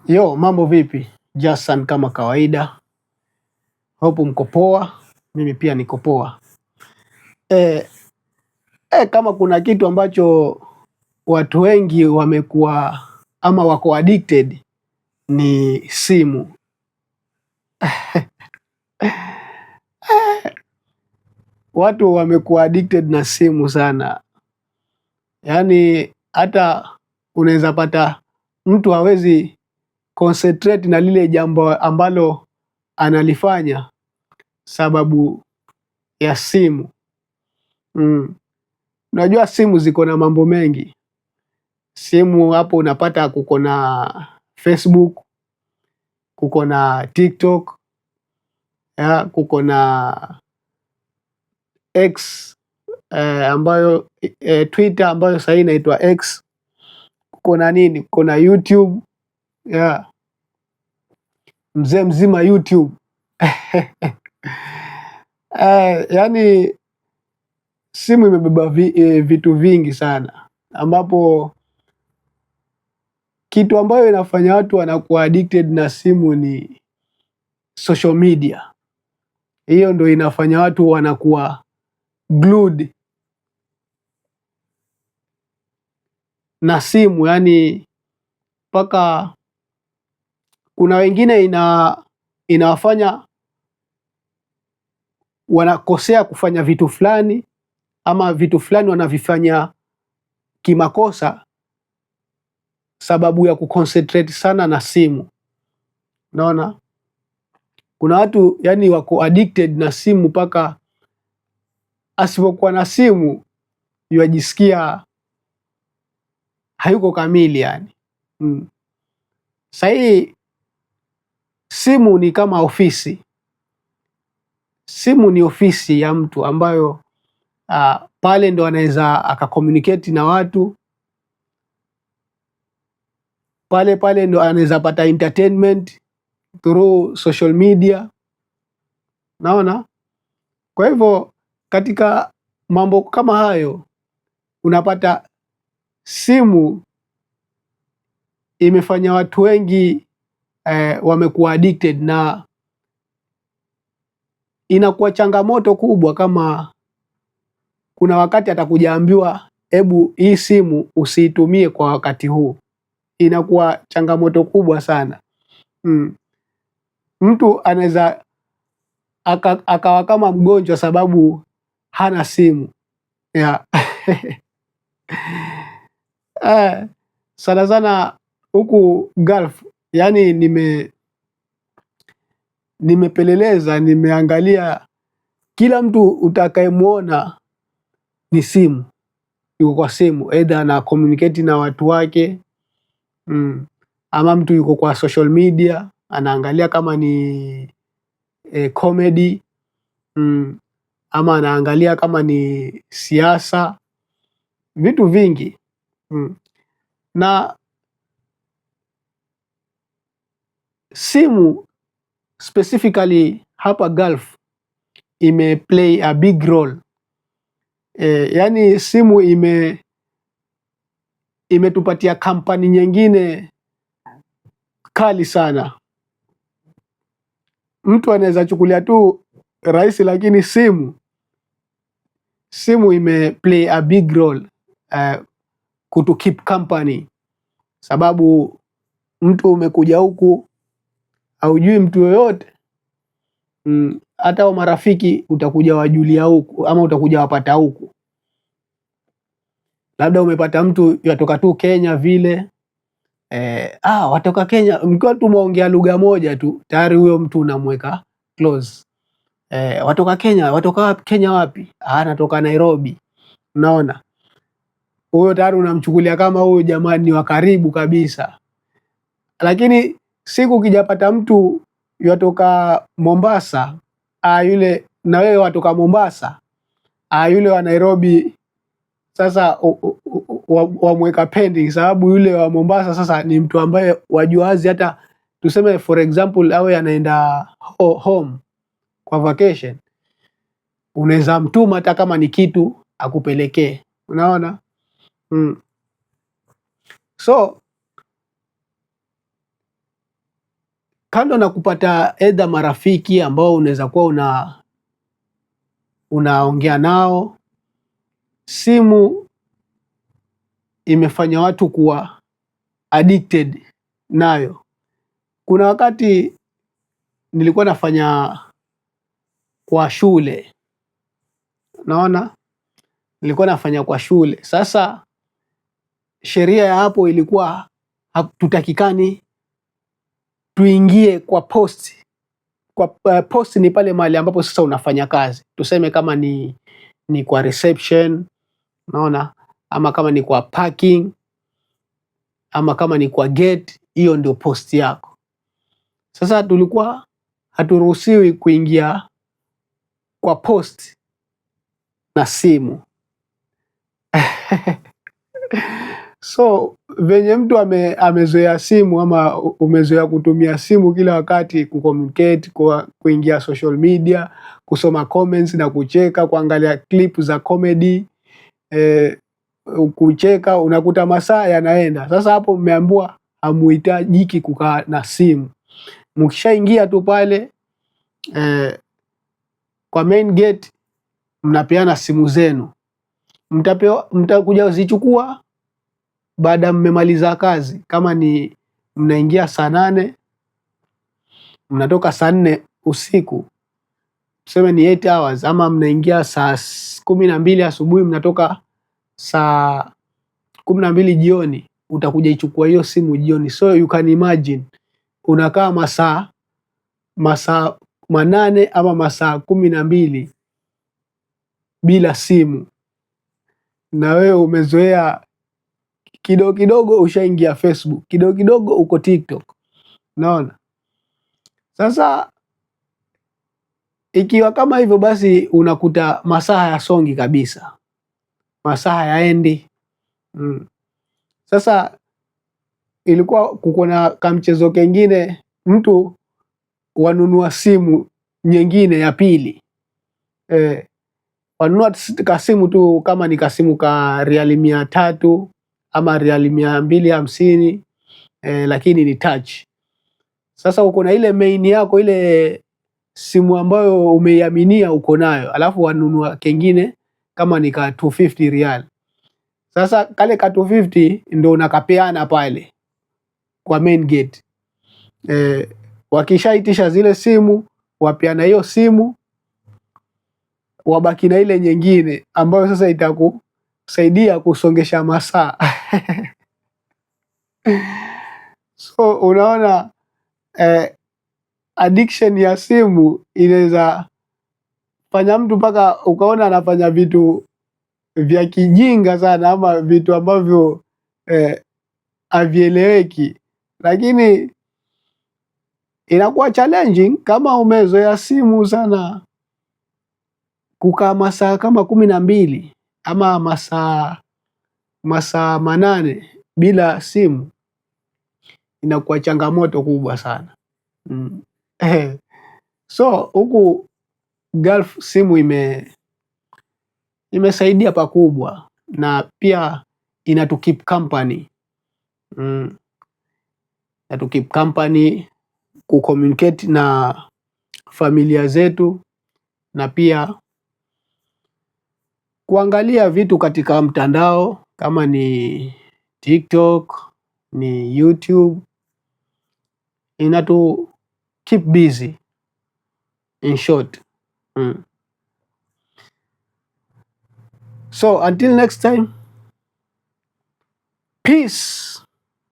Yo, mambo vipi? Jason kama kawaida. Hope mko poa. Mimi pia niko poa. Eh, kama kuna kitu ambacho watu wengi wamekuwa ama wako addicted ni simu. Watu wamekuwa addicted na simu sana. Yaani hata unaweza pata mtu hawezi concentrate na lile jambo ambalo analifanya sababu ya simu. Unajua simu ziko na mambo mengi. Simu hapo unapata kuko na Facebook, kuko na TikTok, kuko na X ambayo Twitter ambayo sasa inaitwa X, kuko na nini? Kuko na YouTube, mzee mzima YouTube. Yaani simu imebeba vitu vingi sana, ambapo kitu ambayo inafanya watu wanakuwa addicted na simu ni social media. Hiyo ndio inafanya watu wanakuwa glued na simu, yani mpaka kuna wengine inawafanya wanakosea kufanya vitu fulani, ama vitu fulani wanavifanya kimakosa sababu ya kuconcentrate sana na simu. Unaona? Kuna watu yani wako addicted na simu mpaka asipokuwa na simu yajisikia hayuko kamili yani. Sahii simu ni kama ofisi. Simu ni ofisi ya mtu ambayo pale ndo anaweza akakomunicate na watu. Pale ndo anaweza pata entertainment through social media. Naona? Kwa hivyo katika mambo kama hayo unapata simu imefanya watu wengi wamekuwa addicted, na inakuwa changamoto kubwa kama kuna wakati atakuja ambiwa hebu hii simu usiitumie kwa wakati huu. Inakuwa changamoto kubwa sana. Mtu anaweza akawa kama mgonjwa sababu hana simu. Sana sana huku Gulf, yani nimepeleleza, nimeangalia kila mtu utakayemwona ni simu, yuko kwa simu, either ana communicate na watu wake, ama mtu yuko kwa social media anaangalia kama ni comedy, ama anaangalia kama ni siasa, vitu vingi. Na simu specifically hapa Gulf imeplay a big role. Yani simu imetupatia kampani nyingine kali sana. Mtu anaweza chukulia tu rahisi, lakini simu imeplay a big role kutu keep company, sababu mtu umekuja huku haujui mtu yoyote, hata wa marafiki utakuja wajulia huku, ama utakuja wapata huku. Labda umepata mtu yatoka tu Kenya vile, watoka Kenya, mkiwa tu mwaongea lugha moja tu tayari huyo mtu unamweka close. Watoka Kenya, watoka wapi? Kenya wapi? Natoka Nairobi. Unaona, huyo tayari unamchukulia kama huyo jamani wa karibu kabisa. Lakini siku ukijapata mtu yatoka Mombasa, yule na wewe watoka Mombasa, yule wa Nairobi sasa wamweka pending, sababu yule wa Mombasa sasa ni mtu ambaye wajuazi. Hata tuseme for example awe anaenda home kwa vacation, unaweza mtuma hata kama ni kitu akupelekee. Unaona? So kando na kupata edha marafiki ambao unaweza kuwa unaongea nao, simu imefanya watu kuwa addicted nayo. Kuna wakati nilikuwa nafanya kwa shule, naona nilikuwa nafanya kwa shule. Sasa sheria ya hapo ilikuwa hatutakikani tuingie kwa post. Kwa post ni pale mahali ambapo sasa unafanya kazi, tuseme kama ni kwa reception, naona, ama kama ni kwa parking, ama kama ni kwa gate, hiyo ndio post yako. Sasa tulikuwa haturuhusiwi kuingia kwa post na simu. So venye mtu amezoea simu ama umezoea kutumia simu kila wakati kucommunicate, kuingia social media, kusoma comments na kucheka, kuangalia clip za comedy, kucheka, unakuta masaa yanaenda. Sasa hapo mmeambiwa hamuhitajiki kukaa na simu. Mkishaingia tu pale kwa main gate, mnapeana simu zenu, mtakuja zichukua baada mmemaliza kazi. Kama ni mnaingia saa 8 mnatoka saa 4 usiku, tuseme ni 8 hours, ama mnaingia saa 12 asubuhi mnatoka saa 12 jioni, utakuja ichukua hiyo simu jioni. So you can imagine unakaa masaa 8 ama masaa 12 bila simu, na wewe umezoea kidogo kidogo ushaingia Facebook, kidogo kidogo uko TikTok, naona. Sasa ikiwa kama hivyo, basi unakuta masaa hayasongi kabisa, masaa hayaendi. Sasa ilikuwa kuko na kamchezo kengine, mtu wanunua simu nyingine ya pili, wanunua kasimu tu, kama ni kasimu ka riali 300 ama riali 250, lakini ni touch. Sasa uko na ile main yako, ile simu ambayo umeiaminia uko nayo, alafu wanunua kengine kama ni ka 250 rial. Sasa kale ka 250 ndo unakapeana pale kwa main gate. Wakishaitisha zile simu, wapeana hiyo simu, wabaki na ile nyingine ambayo sasa itakusaidia kusongesha masaa. So unaona, addiction ya simu inaweza fanya mtu mpaka ukaona anafanya vitu vya kijinga sana, ama vitu ambavyo havieleweki, lakini inakuwa challenging kama umezoea simu sana. Kukaa masaa kama 12 ama masaa 8 bila simu inakuwa changamoto kubwa sana. So huku Gulf simu imesaidia pakubwa, na pia inatu keep company, inatu keep company, kucommunicate na familia zetu, na pia kuangalia vitu katika mtandao kama ni TikTok, ni YouTube, inatu keep busy in short. So until next time, peace.